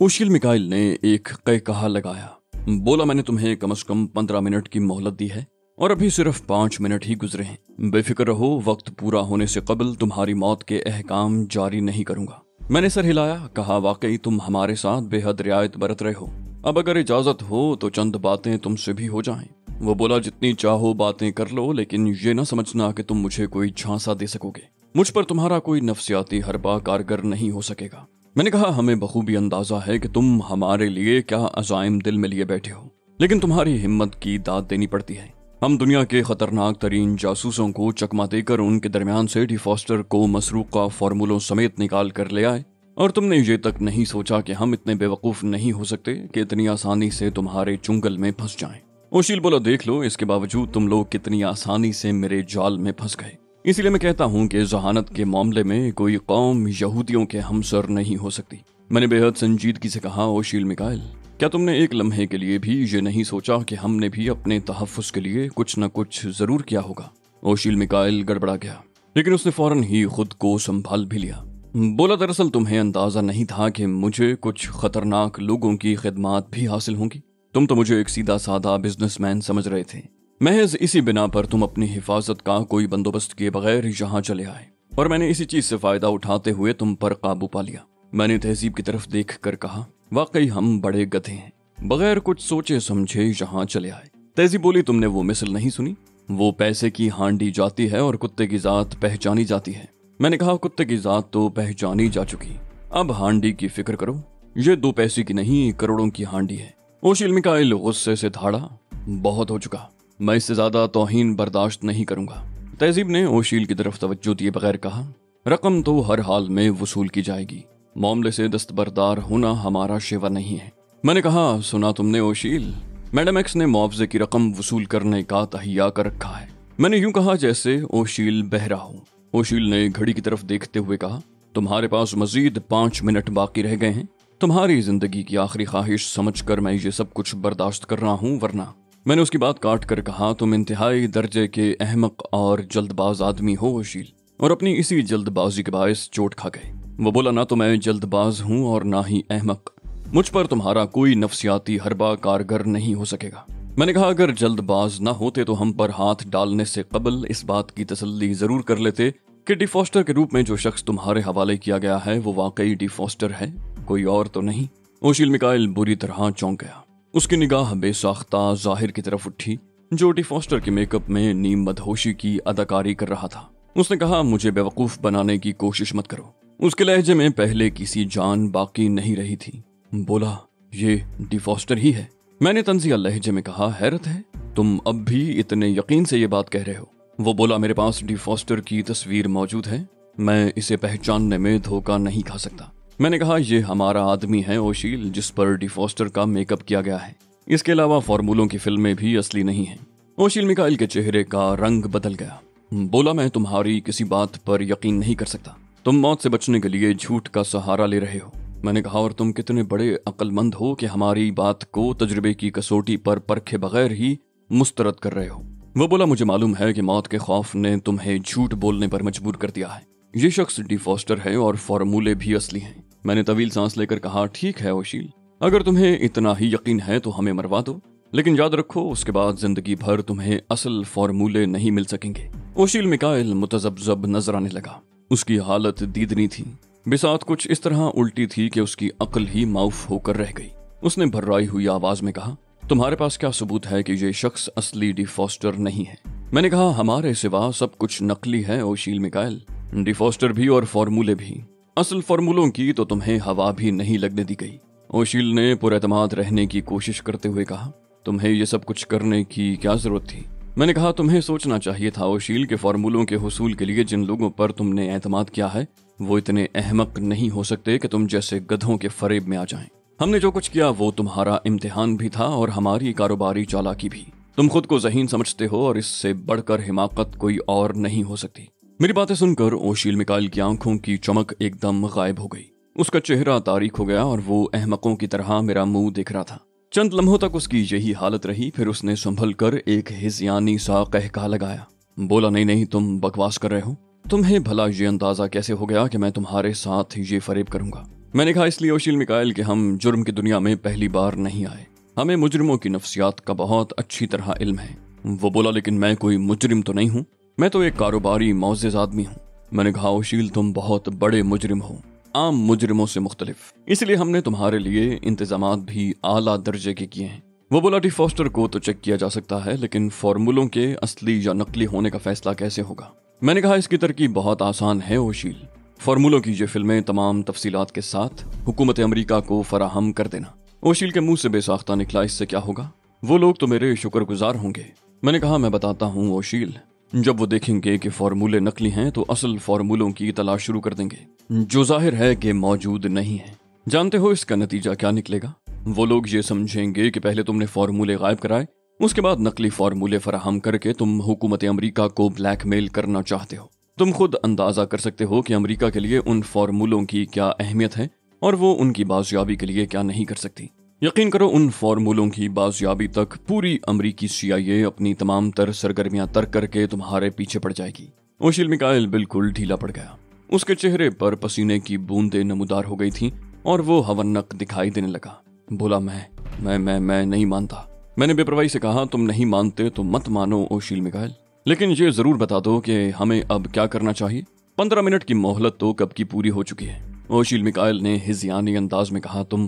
ओशील मिकाइल ने एक कहा लगाया। बोला, मैंने तुम्हें कम से कम 15 मिनट की मोहलत दी है और अभी सिर्फ 5 मिनट ही गुजरे हैं। बेफिक्र रहो, वक्त पूरा होने से कबल तुम्हारी मौत के अहकाम जारी नहीं करूंगा। मैंने सर हिलाया, कहा, वाकई तुम हमारे साथ बेहद रियायत बरत रहे हो। अब अगर इजाजत हो तो चंद बातें तुमसे भी हो जाएं। वो बोला, जितनी चाहो बातें कर लो, लेकिन ये ना समझना कि तुम मुझे कोई झांसा दे सकोगे। मुझ पर तुम्हारा कोई नफ्सियाती हरबा कारगर नहीं हो सकेगा। मैंने कहा, हमें बखूबी अंदाजा है कि तुम हमारे लिए क्या अज़ाइम दिल में लिए बैठे हो, लेकिन तुम्हारी हिम्मत की दाद देनी पड़ती है। हम दुनिया के खतरनाक तरीन जासूसों को चकमा देकर उनके दरमियान से डी फॉस्टर को मसरूका फार्मूलों समेत निकाल कर ले आए, और तुमने ये तक नहीं सोचा कि हम इतने बेवकूफ नहीं हो सकते कि इतनी आसानी से तुम्हारे चुंगल में फंस जाएं। ओशील बोला, देख लो, इसके बावजूद तुम लोग कितनी आसानी से मेरे जाल में फंस गए। इसीलिए मैं कहता हूं कि जहानत के मामले में कोई कौम यहूदियों के हमसर नहीं हो सकती। मैंने बेहद संजीदगी से कहा, ओशील मिकाइल, क्या तुमने एक लम्हे के लिए भी ये नहीं सोचा कि हमने भी अपने तहफ़्फ़ुज़ के लिए कुछ न कुछ जरूर किया होगा? ओशील मिकाइल गड़बड़ा गया, लेकिन उसने फौरन ही खुद को संभाल भी लिया। बोला, दरअसल तुम्हें अंदाजा नहीं था कि मुझे कुछ खतरनाक लोगों की खिदमात भी हासिल होंगी। तुम तो मुझे एक सीधा साधा बिजनेसमैन समझ रहे थे। महज इसी बिना पर तुम अपनी हिफाजत का कोई बंदोबस्त किए बगैर यहाँ चले आए, और मैंने इसी चीज से फायदा उठाते हुए तुम पर काबू पा लिया। मैंने तहजीब की तरफ देख कर कहा, वाकई हम बड़े गधे हैं, बगैर कुछ सोचे समझे यहाँ चले आए। तहजीब बोली, तुमने वो मिसल नहीं सुनी, वो पैसे की हांडी जाती है और कुत्ते की जात पहचानी जाती है। मैंने कहा, कुत्ते की जात तो पहचानी जा चुकी, अब हांडी की फिक्र करो। ये 2 पैसे की नहीं, करोड़ों की हांडी है। ओशील मिकाइल गुस्से से धाड़ा, बहुत हो चुका, मैं इससे ज्यादा तौहीन बर्दाश्त नहीं करूंगा। तहजीब ने ओशील की तरफ तवज्जो दिए बगैर कहा, रकम तो हर हाल में वसूल की जाएगी, मामले से दस्तबरदार होना हमारा शेवा नहीं है। मैंने कहा, सुना तुमने ओशील, मैडम एक्स ने मुआवजे की रकम वसूल करने का तहिया कर रखा है। मैंने यूं कहा जैसे ओशील बहरा हो। ओशील ने घड़ी की तरफ देखते हुए कहा, तुम्हारे पास मजीद 5 मिनट बाकी रह गए हैं। तुम्हारी जिंदगी की आखिरी ख्वाहिश समझकर मैं ये सब कुछ बर्दाश्त कर रहा हूँ, वरना। मैंने उसकी बात काट कर कहा, तुम इंतहाई दर्जे के अहमक और जल्दबाज आदमी हो ओशील, और अपनी इसी जल्दबाजी के बायस चोट खा गए। वो बोला, ना तो मैं जल्दबाज हूँ और ना ही अहमक, मुझ पर तुम्हारा कोई नफ्सियाती हरबा कारगर नहीं हो सकेगा। मैंने कहा, अगर जल्दबाज ना होते तो हम पर हाथ डालने से कबल इस बात की तसल्ली जरूर कर लेते कि डी फॉस्टर के रूप में जो शख्स तुम्हारे हवाले किया गया है वो वाकई डी फॉस्टर है, कोई और तो नहीं। ओशील मिकाइल बुरी तरह चौंक गया। उसकी निगाह बेसाख्ता जाहिर की तरफ उठी, जो डी फॉस्टर के मेकअप में नीम मदहोशी की अदाकारी कर रहा था। उसने कहा, मुझे बेवकूफ बनाने की कोशिश मत करो। उसके लहजे में पहले किसी जान बाकी नहीं रही थी। बोला, ये डी फॉस्टर ही है। मैंने तंजिया लहजे में कहा, हैरत है, तुम अब भी इतने यकीन से ये बात कह रहे हो। वो बोला, मेरे पास डी फॉस्टर की तस्वीर मौजूद है, मैं इसे पहचानने में धोखा नहीं खा सकता। मैंने कहा, यह हमारा आदमी है ओशील, जिस पर डी फॉस्टर का मेकअप किया गया है। इसके अलावा फार्मूलों की फिल्में भी असली नहीं हैं। ओशील मिकाइल के चेहरे का रंग बदल गया। बोला, मैं तुम्हारी किसी बात पर यकीन नहीं कर सकता। तुम मौत से बचने के लिए झूठ का सहारा ले रहे हो। मैंने कहा, और तुम कितने बड़े अक्लमंद हो कि हमारी बात को तजुर्बे की कसौटी पर परखे बगैर ही मुस्तरद कर रहे हो। वो बोला, मुझे मालूम है कि मौत के खौफ ने तुम्हें झूठ बोलने पर मजबूर कर दिया है। ये शख्स डी फॉस्टर है और फार्मूले भी असली हैं। मैंने तवील सांस लेकर कहा, ठीक है ओशील, अगर तुम्हें इतना ही यकीन है तो हमें मरवा दो, लेकिन याद रखो उसके बाद जिंदगी भर तुम्हें असल फार्मूले नहीं मिल सकेंगे। ओशील मिकाइल मुतज़ब्ज़ब नजर आने लगा। उसकी हालत दीदनी थी, बिसात कुछ इस तरह उल्टी थी कि उसकी अक्ल ही माउफ होकर रह गई। उसने भर्राई हुई आवाज में कहा, तुम्हारे पास क्या सबूत है कि ये शख्स असली डी फॉस्टर नहीं है? मैंने कहा, हमारे सिवा सब कुछ नकली है ओशील मिकाइल, डी फॉस्टर भी और फार्मूले भी। असल फार्मूलों की तो तुम्हें हवा भी नहीं लगने दी गई। ओशील ने पुरएतमाद रहने की कोशिश करते हुए कहा, तुम्हें ये सब कुछ करने की क्या जरूरत थी? मैंने कहा, तुम्हें सोचना चाहिए था ओशील के फार्मूलों के हुसूल के लिए जिन लोगों पर तुमने एतमाद किया है वो इतने अहमक नहीं हो सकते कि तुम जैसे गधों के फरेब में आ जाएं। हमने जो कुछ किया वो तुम्हारा इम्तिहान भी था और हमारी कारोबारी चालाकी भी। तुम खुद को ज़हीन समझते हो और इससे बढ़कर हिमाकत कोई और नहीं हो सकती। मेरी बातें सुनकर ओशील मिकाइल की आंखों की चमक एकदम गायब हो गई। उसका चेहरा तारीक हो गया और वो अहमकों की तरह मेरा मुंह देख रहा था। चंद लम्हों तक उसकी यही हालत रही, फिर उसने संभल कर एक हिज़यानी सा कहका लगाया। बोला, नहीं नहीं, तुम बकवास कर रहे हो। तुम्हें भला ये अंदाजा कैसे हो गया कि मैं तुम्हारे साथ ये फरेब करूंगा? میں نے کہا اس لیے اوشیل میکائل کہ ہم جرم کی دنیا میں پہلی بار نہیں آئے، ہمیں مجرموں کی نفسیات کا بہت اچھی طرح علم ہے۔ وہ بولا لیکن میں کوئی مجرم تو نہیں ہوں، میں تو ایک کاروباری معزز آدمی ہوں۔ میں نے کہا اوشیل تم بہت بڑے مجرم ہو، عام مجرموں سے مختلف، اس لیے ہم نے تمہارے لیے انتظامات بھی اعلیٰ درجے کے کیے ہیں۔ وہ بولا ڈی فاسٹر کو تو چیک کیا جا سکتا ہے، لیکن فارمولوں کے اصلی یا نقلی ہونے کا فیصلہ کیسے ہوگا؟ میں نے کہا اس کی ترکیب بہت آسان ہے اوشیل، فارمولوں کی یہ فلمیں تمام تفصیلات کے ساتھ حکومت امریکہ کو فراہم کر دینا۔ اوشیل کے منہ سے بے ساختہ نکلا اس سے کیا ہوگا؟ وہ لوگ تو میرے شکر گزار ہوں گے۔ میں نے کہا میں بتاتا ہوں اوشیل، جب وہ دیکھیں گے کہ فارمولے نقلی ہیں تو اصل فارمولوں کی تلاش شروع کر دیں گے، جو ظاہر ہے کہ موجود نہیں ہیں۔ جانتے ہو اس کا نتیجہ کیا نکلے گا؟ وہ لوگ یہ سمجھیں گے کہ پہلے تم نے فارمولے غائب کرائے، اس کے بعد نقلی فارمولے فراہم کر کے تم حکومت امریکہ کو بلیک میل کرنا چاہتے ہو۔ تم خود اندازہ کر سکتے ہو کہ امریکہ کے لیے ان فارمولوں کی کیا اہمیت ہے اور وہ ان کی بازیابی کے لیے کیا نہیں کر سکتی۔ یقین کرو ان فارمولوں کی بازیابی تک پوری امریکی CIA اپنی تمام تر سرگرمیاں ترک کر کے تمہارے پیچھے پڑ جائے گی۔ اوشیل میکائل بالکل ڈھیلا پڑ گیا، اس کے چہرے پر پسینے کی بوندیں نمودار ہو گئی تھیں اور وہ ہونق دکھائی دینے لگا۔ بولا میں نہیں مانتا۔ میں نے بے پرواہی سے کہا تم نہیں مانتے تو مت مانو اوشیل میکائل، لیکن یہ ضرور بتا دو کہ ہمیں اب کیا کرنا چاہیے۔ 15 منٹ کی مہلت تو کب کی پوری ہو چکی ہے۔ اوشیل میکائل نے ہذیانی انداز میں کہا تم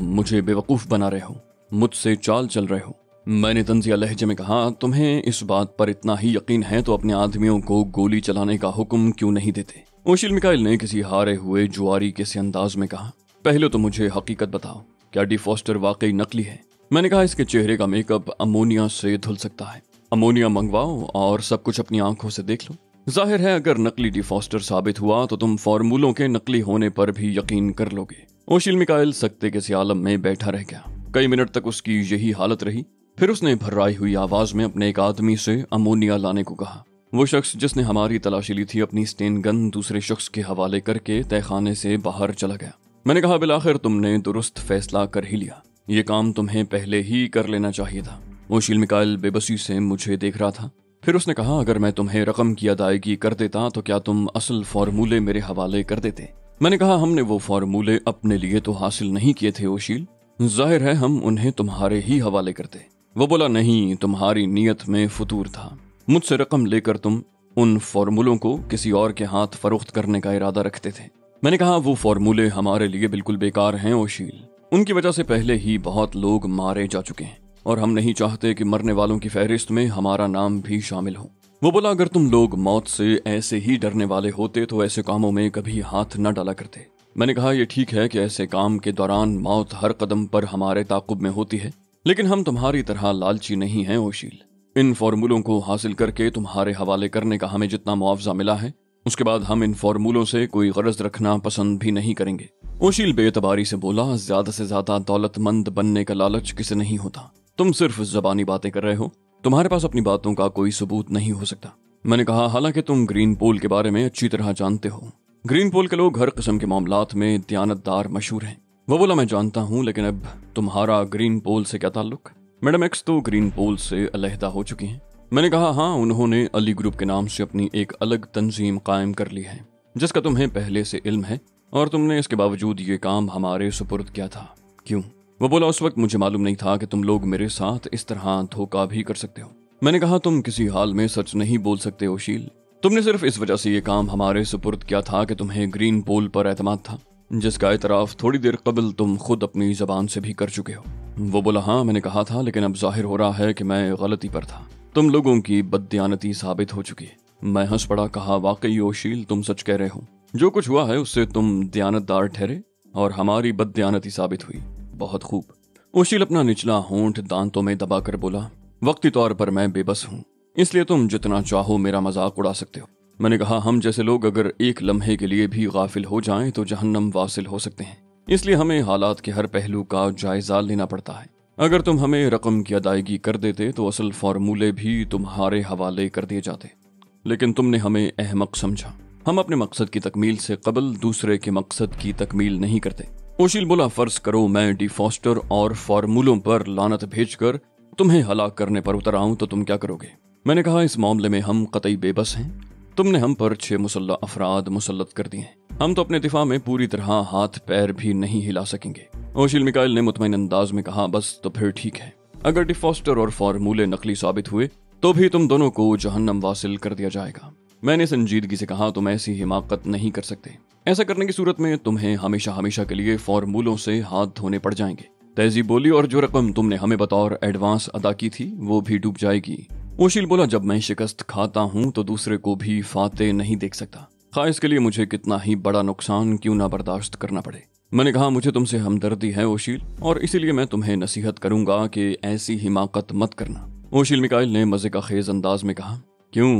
مجھے بیوقوف بنا رہے ہو، مجھ سے چال چل رہے ہو۔ میں نے طنزیہ لہجے میں کہا تمہیں اس بات پر اتنا ہی یقین ہے تو اپنے آدمیوں کو گولی چلانے کا حکم کیوں نہیں دیتے؟ اوشیل میکائل نے کسی ہارے ہوئے جواری کے سے انداز میں کہا پہلے تو مجھے حقیقت بتاؤ، کیا ڈی فاسٹر واقعی نقلی ہے؟ میں نے کہا اس کے چہرے کا میک اپ امونیا سے دھل سکتا ہے، امونیا منگواؤ اور سب کچھ اپنی آنکھوں سے دیکھ لو۔ ظاہر ہے اگر نقلی ڈی فاسٹر ثابت ہوا تو تم فارمولوں کے نقلی ہونے پر بھی یقین کر لو گے۔ اوشیل میکائل سکتے کے سی عالم میں بیٹھا رہ گیا۔ کئی منٹ تک اس کی یہی حالت رہی، پھر اس نے بھرائی ہوئی آواز میں اپنے ایک آدمی سے امونیا لانے کو کہا۔ وہ شخص جس نے ہماری تلاشی لی تھی اپنی سٹین گن دوسرے شخص کے حوالے کر کے تہہ خانے سے باہر چلا گیا۔ میں نے کہا بالآخر تم نے درست فیصلہ کر ہی لیا، یہ کام تمہیں پہلے ہی کر لینا چاہیے تھا۔ اوشیل میکائل بے بسی سے مجھے دیکھ رہا تھا، پھر اس نے کہا اگر میں تمہیں رقم کی ادائیگی کر دیتا تو کیا تم اصل فارمولے میرے حوالے کر دیتے؟ میں نے کہا ہم نے وہ فارمولے اپنے لیے تو حاصل نہیں کیے تھے اوشیل، ظاہر ہے ہم انہیں تمہارے ہی حوالے کرتے۔ وہ بولا نہیں، تمہاری نیت میں فطور تھا، مجھ سے رقم لے کر تم ان فارمولوں کو کسی اور کے ہاتھ فروخت کرنے کا ارادہ رکھتے تھے۔ میں نے کہا وہ فارمولے ہمارے لیے بالکل بیکار ہیں اوشیل، ان کی وجہ سے پہلے ہی بہت لوگ مارے جا چکے ہیں اور ہم نہیں چاہتے کہ مرنے والوں کی فہرست میں ہمارا نام بھی شامل ہو۔ وہ بولا اگر تم لوگ موت سے ایسے ہی ڈرنے والے ہوتے تو ایسے کاموں میں کبھی ہاتھ نہ ڈالا کرتے۔ میں نے کہا یہ ٹھیک ہے کہ ایسے کام کے دوران موت ہر قدم پر ہمارے تعاقب میں ہوتی ہے، لیکن ہم تمہاری طرح لالچی نہیں ہیں اوشیل۔ ان فارمولوں کو حاصل کر کے تمہارے حوالے کرنے کا ہمیں جتنا معاوضہ ملا ہے اس کے بعد ہم ان فارمولوں سے کوئی غرض رکھنا پسند بھی نہیں کریں گے۔ اوشیل بے اعتباری سے بولا زیادہ سے زیادہ دولت مند بننے کا لالچ کسے نہیں ہوتا، تم صرف زبانی باتیں کر رہے ہو، تمہارے پاس اپنی باتوں کا کوئی ثبوت نہیں ہو سکتا۔ میں نے کہا حالانکہ تم گرین پول کے بارے میں اچھی طرح جانتے ہو، گرین پول کے لوگ ہر قسم کے معاملات میں دیانتدار مشہور ہیں۔ وہ بولا میں جانتا ہوں، لیکن اب تمہارا گرین پول سے کیا تعلق؟ میڈم ایکس تو گرین پول سے علیحدہ ہو چکی ہیں۔ میں نے کہا ہاں، انہوں نے علی گروپ کے نام سے اپنی ایک الگ تنظیم قائم کر لی ہے جس کا تمہیں پہلے سے علم ہے، اور تم نے اس کے باوجود یہ کام ہمارے سپرد کیا تھا، کیوں؟ وہ بولا اس وقت مجھے معلوم نہیں تھا کہ تم لوگ میرے ساتھ اس طرح دھوکہ بھی کر سکتے ہو۔ میں نے کہا تم کسی حال میں سچ نہیں بول سکتے اوشیل، تم نے صرف اس وجہ سے یہ کام ہمارے سپرد کیا تھا کہ تمہیں گرین پول پر اعتماد تھا، جس کا اعتراف تھوڑی دیر قبل تم خود اپنی زبان سے بھی کر چکے ہو۔ وہ بولا ہاں میں نے کہا تھا، لیکن اب ظاہر ہو رہا ہے کہ میں غلطی پر تھا، تم لوگوں کی بددیانتی ثابت ہو چکی ہے۔ میں ہنس پڑا، کہا واقعی اوشیل تم سچ کہہ رہے ہو، جو کچھ ہوا ہے اس سے تم دیانتدار ٹھہرے اور ہماری بددیانتی ثابت ہوئی۔ بہت خوب۔ اوشیل اپنا نچلا ہونٹ دانتوں میں دبا کر بولا وقتی طور پر میں بے بس ہوں، اس لیے تم جتنا چاہو میرا مذاق اڑا سکتے ہو۔ میں نے کہا ہم جیسے لوگ اگر ایک لمحے کے لیے بھی غافل ہو جائیں تو جہنم واصل ہو سکتے ہیں، اس لیے ہمیں حالات کے ہر پہلو کا جائزہ لینا پڑتا ہے۔ اگر تم ہمیں رقم کی ادائیگی کر دیتے تو اصل فارمولے بھی تمہارے حوالے کر دیے جاتے، لیکن تم نے ہمیں احمق سمجھا۔ ہم اپنے مقصد کی تکمیل سے قبل دوسرے کے مقصد کی تکمیل نہیں کرتے۔ اوشیل بولا فرض کرو میں ڈی فاسٹر اور فارمولوں پر لعنت بھیج کر تمہیں ہلاک کرنے پر اتر آؤں تو تم کیا کرو گے؟ میں نے کہا اس معاملے میں ہم قطعی بے بس ہیں، तुमने हम पर 6 मुसल्लह अफराद मुसल्लत कर दिए हैं। हम तो अपने दिफा में पूरी तरह हाथ पैर भी नहीं हिला सकेंगे। ओशील मिकाइल ने मुतमईन अंदाज में कहा, बस तो फिर ठीक है। अगर डिफॉस्टर और फार्मूले नकली साबित हुए तो भी तुम दोनों को जहन्नम वासिल कर दिया जाएगा। मैंने संजीदगी से कहा, तुम ऐसी हिमाकत नहीं कर सकते। ऐसा करने की सूरत में तुम्हें हमेशा हमेशा के लिए फार्मूलों से हाथ धोने पड़ जाएंगे। तहजीब बोली, और जो रकम तुमने हमें बतौर एडवांस अदा की थी वो भी डूब जाएगी। ओशील बोला, जब मैं शिकस्त खाता हूँ तो दूसरे को भी फाते नहीं देख सकता, खा इसके लिए मुझे कितना ही बड़ा नुकसान क्यों ना बर्दाश्त करना पड़े। मैंने कहा, मुझे तुमसे हमदर्दी है ओशील, और इसीलिए मैं तुम्हें नसीहत करूंगा कि ऐसी हिमाकत मत करना। ओशील मिकाइल ने मजे का खेज अंदाज में कहा, क्यों,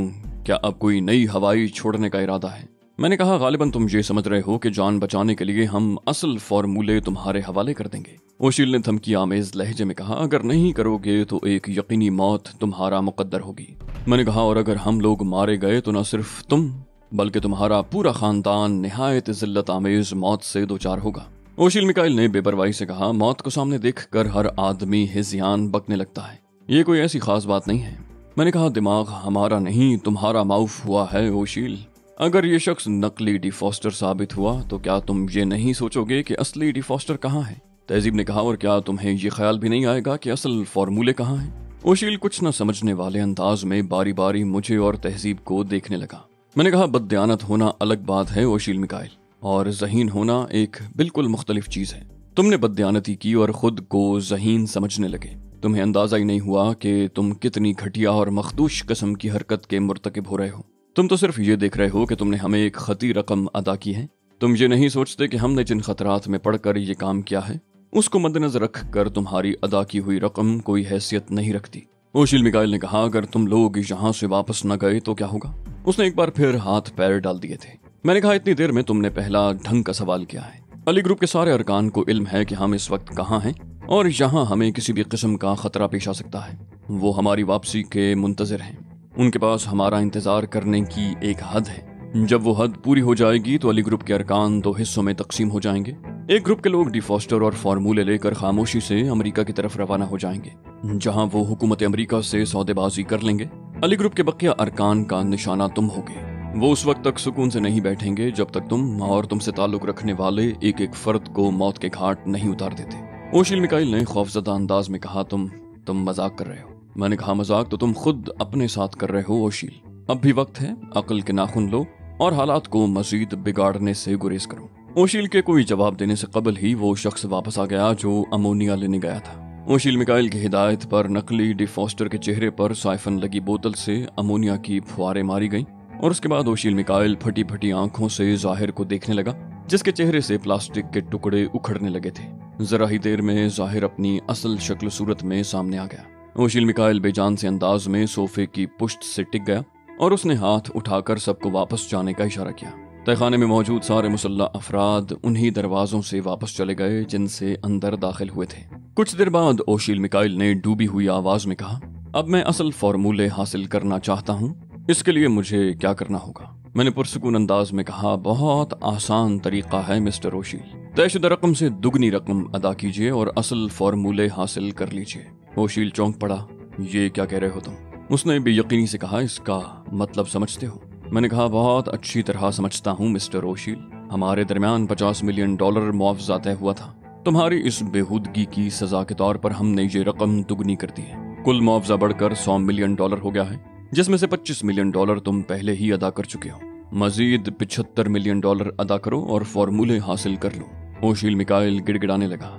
क्या अब कोई नई हवाई छोड़ने का इरादा है? मैंने कहा, गालिबन तुम ये समझ रहे हो कि जान बचाने के लिए हम असल फार्मूले तुम्हारे हवाले कर देंगे। ओशील ने धमकी आमेज लहजे में कहा, अगर नहीं करोगे तो एक यकीनी मौत तुम्हारा मुकद्दर होगी। मैंने कहा, और अगर हम लोग मारे गए तो न सिर्फ तुम बल्कि तुम्हारा पूरा खानदान निहायत जिल्लत आमेज मौत से दो चार होगा। ओशील मिकाइल ने बेपरवाही से कहा, मौत को सामने देखकर हर आदमी हिज़यान बकने लगता है, ये कोई ऐसी खास बात नहीं है। मैंने कहा, दिमाग हमारा नहीं तुम्हारा माउफ हुआ है ओशील। अगर ये शख्स नकली डिफॉस्टर साबित हुआ तो क्या तुम ये नहीं सोचोगे कि असली डिफॉस्टर कहाँ है? तहजीब ने कहा, और क्या तुम्हें ये ख्याल भी नहीं आएगा कि असल फार्मूले कहाँ हैं? ओशील कुछ न समझने वाले अंदाज में बारी बारी मुझे और तहजीब को देखने लगा। मैंने कहा, बददियानत होना अलग बात है ओशील मिकाइल, और ज़हीन होना एक बिल्कुल मुख्तलिफ चीज़ है। तुमने बददियानती की और खुद को ज़हीन समझने लगे। तुम्हें अंदाजा ही नहीं हुआ कि तुम कितनी घटिया और मखदूश किस्म की हरकत के मुर्तकिब हो रहे हो। तुम तो सिर्फ ये देख रहे हो कि तुमने हमें एक खती रकम अदा की है। तुम ये नहीं सोचते कि हमने जिन खतरात में पड़कर ये काम किया है उसको मद्देनजर रख कर तुम्हारी अदा की हुई रकम कोई हैसियत नहीं रखती। ओशील मिकाइल ने कहा, अगर तुम लोग यहाँ से वापस न गए तो क्या होगा? उसने एक बार फिर हाथ पैर डाल दिए थे। मैंने कहा, इतनी देर में तुमने पहला ढंग का सवाल किया है। अली ग्रुप के सारे अरकान को इल्म है कि हम इस वक्त कहाँ हैं और यहाँ हमें किसी भी किस्म का खतरा पेश आ सकता है। वो हमारी वापसी के मुंतजर हैं। उनके पास हमारा इंतजार करने की एक हद है। जब वो हद पूरी हो जाएगी तो अली ग्रुप के अरकान 2 हिस्सों में तकसीम हो जाएंगे। एक ग्रुप के लोग डिफॉस्टर और फार्मूले लेकर खामोशी से अमेरिका की तरफ रवाना हो जाएंगे, जहां वो हुकूमत अमेरिका से सौदेबाजी कर लेंगे। अली ग्रुप के बकिया अरकान का निशाना तुम होगे। वो उस वक्त तक सुकून से नहीं बैठेंगे जब तक तुम और तुमसे ताल्लुक रखने वाले एक एक फर्द को मौत के घाट नहीं उतार देते। ओशील मिकाइल ने खौफजदा अंदाज में कहा, तुम मजाक कर रहे हो। मैंने कहा, मजाक तो तुम खुद अपने साथ कर रहे हो ओशील। अब भी वक्त है, अक्ल के नाखुन लो और हालात को मजीद बिगाड़ने से गुरेज करो। ओशील के कोई जवाब देने से कबल ही वो शख्स वापस आ गया जो अमोनिया लेने गया था। ओशील मिकाइल की हिदायत पर नकली डिफॉस्टर के चेहरे पर साइफन लगी बोतल से अमोनिया की फुहारें मारी गईं और उसके बाद ओशील मिकाइल फटी फटी आंखों से जाहिर को देखने लगा, जिसके चेहरे से प्लास्टिक के टुकड़े उखड़ने लगे थे। जरा ही देर में जाहिर अपनी असल शक्ल सूरत में सामने आ गया। ओशील मिकाइल बेजान से अंदाज में सोफे की पुश्त से टिक गया और उसने हाथ उठाकर सबको वापस जाने का इशारा किया। तहखाने में मौजूद सारे मुसल्लह अफराद उन्हीं दरवाजों से वापस चले गए जिनसे अंदर दाखिल हुए थे। कुछ देर बाद ओशील मिकाइल ने डूबी हुई आवाज में कहा, अब मैं असल फार्मूले हासिल करना चाहता हूँ। इसके लिए मुझे क्या करना होगा? मैंने पुरसुकून अंदाज में कहा, बहुत आसान तरीका है मिस्टर ओशील। तयशुदा रकम से दुगनी रकम अदा कीजिए और असल फार्मूले हासिल कर लीजिए। ओशील चौंक पड़ा, ये क्या कह रहे हो तुम? उसने बेयकीनी से कहा, इसका मतलब समझते हो? मैंने कहा, बहुत अच्छी तरह समझता हूँ मिस्टर ओशील। हमारे दरमियान $50 मिलियन मुआवजा तय हुआ था। तुम्हारी इस बेहूदगी की सजा के तौर पर हमने ये रकम दुगनी कर दी है। कुल मुआवजा बढ़कर $100 मिलियन हो गया है, जिसमें से $25 मिलियन तुम पहले ही अदा कर चुके हो। मजीद $75 मिलियन अदा करो और फार्मूले हासिल कर लो। ओशील मिकाइल गिड़गिड़ाने लगा,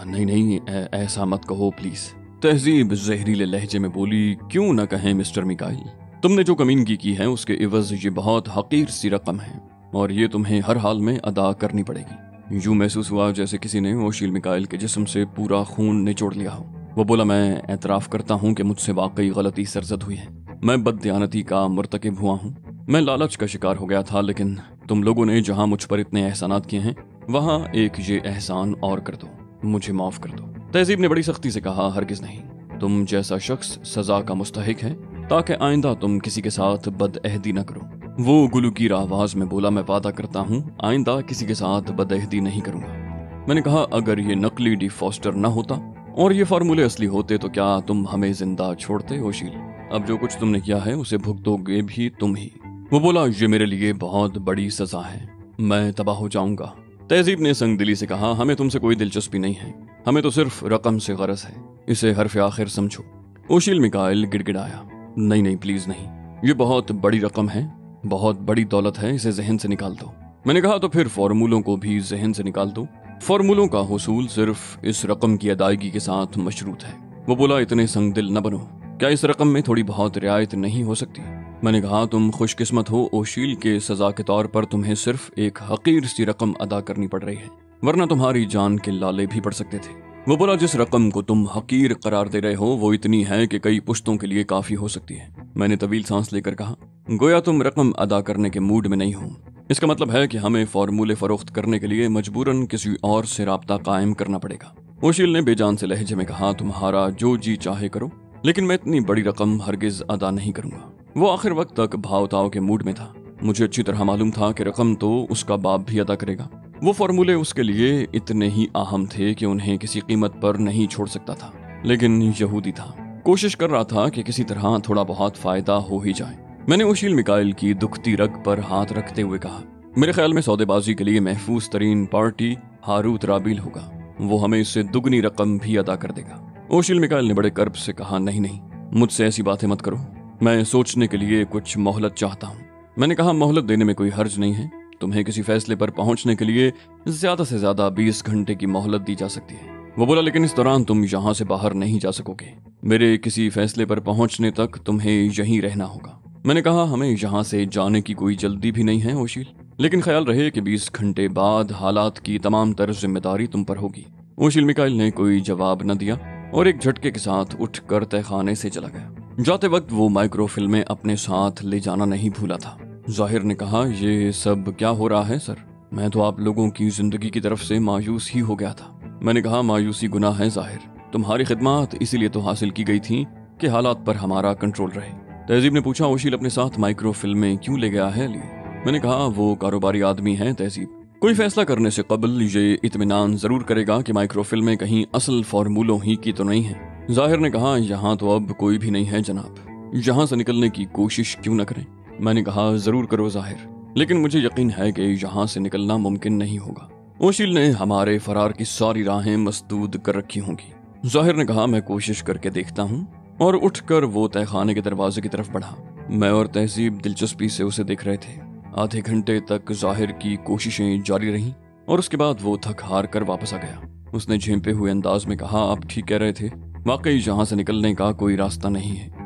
नहीं, ऐसा मत कहो प्लीज। तहजीब जहरीले लहजे में बोली, क्यों न कहें मिस्टर मिकाइल, तुमने जो कमीनगी की है उसके इवज ये बहुत हकीर सी रकम है और ये तुम्हें हर हाल में अदा करनी पड़ेगी। यूं महसूस हुआ जैसे किसी ने ओशील मिकाइल के जिस्म से पूरा खून निचोड़ लिया हो। वो बोला, मैं एतराफ करता हूँ कि मुझसे वाकई गलती सरजद हुई है। मैं बददियानती का मुर्तकिब हुआ हूँ। मैं लालच का शिकार हो गया था, लेकिन तुम लोगों ने जहाँ मुझ पर इतने एहसानात किए हैं वहाँ एक ये एहसान और कर दो, मुझे माफ कर दो। तहजीब ने बड़ी सख्ती से कहा, हरगिज नहीं। तुम जैसा शख्स सजा का मुस्तहिक है ताकि आइंदा तुम किसी के साथ बदअहदी न करो। वो गुलूगीर आवाज में बोला, मैं वादा करता हूँ आइंदा किसी के साथ बदअहदी नहीं करूंगा। मैंने कहा, अगर ये नकली डिफॉस्टर न होता और ये फार्मूले असली होते तो क्या तुम हमें जिंदा छोड़ते ओशील? अब जो कुछ तुमने किया है उसे भुगतोगे भी तुम ही। वो बोला, ये मेरे लिए बहुत बड़ी सजा है, मैं तबाह हो जाऊंगा। तहजीब ने संग दिली से कहा, हमें तुमसे कोई दिलचस्पी नहीं है, हमें तो सिर्फ रकम से गरज है, इसे हर्फ आखिर समझो। ओशील मिकाइल गिड़गिड़ाया, नहीं नहीं प्लीज नहीं, ये बहुत बड़ी रकम है, बहुत बड़ी दौलत है, इसे जहन से निकाल दो। मैंने कहा, तो फिर फॉर्मूलों को भी जहन से निकाल दो, फॉर्मूलों का हुसूल सिर्फ इस रकम की अदायगी के साथ मशरूत है। वो बोला, इतने संग दिल न बनो, क्या इस रकम में थोड़ी बहुत रियायत नहीं हो सकती? मैंने कहा, तुम खुशकिस्मत हो, ओशील के सजा के तौर पर तुम्हें सिर्फ एक हकीर सी रकम अदा करनी पड़ रही है, वरना तुम्हारी जान के लाले भी पड़ सकते थे। वो बोला, जिस रकम को तुम हकीर करार दे रहे हो वो इतनी है कि कई पुश्तों के लिए काफी हो सकती है। मैंने तवील सांस लेकर कहा, गोया तुम रकम अदा करने के मूड में नहीं हो। इसका मतलब है कि हमें फॉर्मूले फरोख्त करने के लिए मजबूरन किसी और से राब्ता कायम करना पड़ेगा। ओशील ने बेजान से लहजे में कहा, तुम्हारा जो जी चाहे करो, लेकिन मैं इतनी बड़ी रकम हरगिज अदा नहीं करूंगा। वो आखिर वक्त तक भावताव के मूड में था। मुझे अच्छी तरह मालूम था कि रकम तो उसका बाप भी अदा करेगा। वो फॉर्मूले उसके लिए इतने ही अहम थे कि उन्हें किसी कीमत पर नहीं छोड़ सकता था। लेकिन यहूदी था, कोशिश कर रहा था कि किसी तरह थोड़ा बहुत फायदा हो ही जाए। मैंने ओशील मिकाइल की दुखती रग पर हाथ रखते हुए कहा, मेरे ख्याल में सौदेबाजी के लिए महफूज तरीन पार्टी हारूत राबील होगा, वो हमें इससे दुगनी रकम भी अदा कर देगा। ओशील मिकाइल ने बड़े कर्ब से कहा, नहीं नहीं, मुझसे ऐसी बातें मत करो, मैं सोचने के लिए कुछ मोहलत चाहता हूँ। मैंने कहा, मोहलत देने में कोई हर्ज नहीं है, तुम्हें किसी फैसले पर पहुंचने के लिए ज्यादा से ज्यादा 20 घंटे की मोहलत दी जा सकती है। वो बोला, लेकिन इस दौरान तुम यहाँ से बाहर नहीं जा सकोगे, मेरे किसी फैसले पर पहुंचने तक तुम्हें यहीं रहना होगा। मैंने कहा, हमें यहाँ से जाने की कोई जल्दी भी नहीं है ओशील, लेकिन ख्याल रहे कि 20 घंटे बाद हालात की तमाम तर जिम्मेदारी तुम पर होगी। ओशील मिकाइल ने कोई जवाब न दिया और एक झटके के साथ उठकर तहखाने से चला गया। जाते वक्त वो माइक्रो फिल्में अपने साथ ले जाना नहीं भूला था। जाहिर ने कहा, ये सब क्या हो रहा है सर? मैं तो आप लोगों की जिंदगी की तरफ से मायूस ही हो गया था। मैंने कहा, मायूसी गुनाह है जाहिर, तुम्हारी खिदमत इसीलिए तो हासिल की गई थी कि हालात पर हमारा कंट्रोल रहे। तहजीब ने पूछा, ओशील अपने साथ माइक्रो फिल्में क्यों ले गया है लिए? मैंने कहा, वो कारोबारी आदमी है तहजीब, कोई फैसला करने से कबल ये इत्मीनान जरूर करेगा कि माइक्रो फिल्में कहीं असल फॉर्मूलों ही की तो नहीं है। जाहिर ने कहा, यहाँ तो अब कोई भी नहीं है जनाब, यहाँ से निकलने की कोशिश क्यों न करें? मैंने कहा, जरूर करो जाहिर, लेकिन मुझे यकीन है कि यहाँ से निकलना मुमकिन नहीं होगा। ओशील ने हमारे फरार की सारी राहें मसदूद कर रखी होंगी। जाहिर ने कहा, मैं कोशिश करके देखता हूँ, और उठकर वो तहखाने के दरवाजे की तरफ बढ़ा। मैं और तहजीब दिलचस्पी से उसे देख रहे थे। आधे घंटे तक जाहिर की कोशिशें जारी रहीं और उसके बाद वो थक हार कर वापस आ गया। उसने झेंपे हुए अंदाज में कहा, आप ठीक कह रहे थे, वाकई यहाँ से निकलने का कोई रास्ता नहीं है।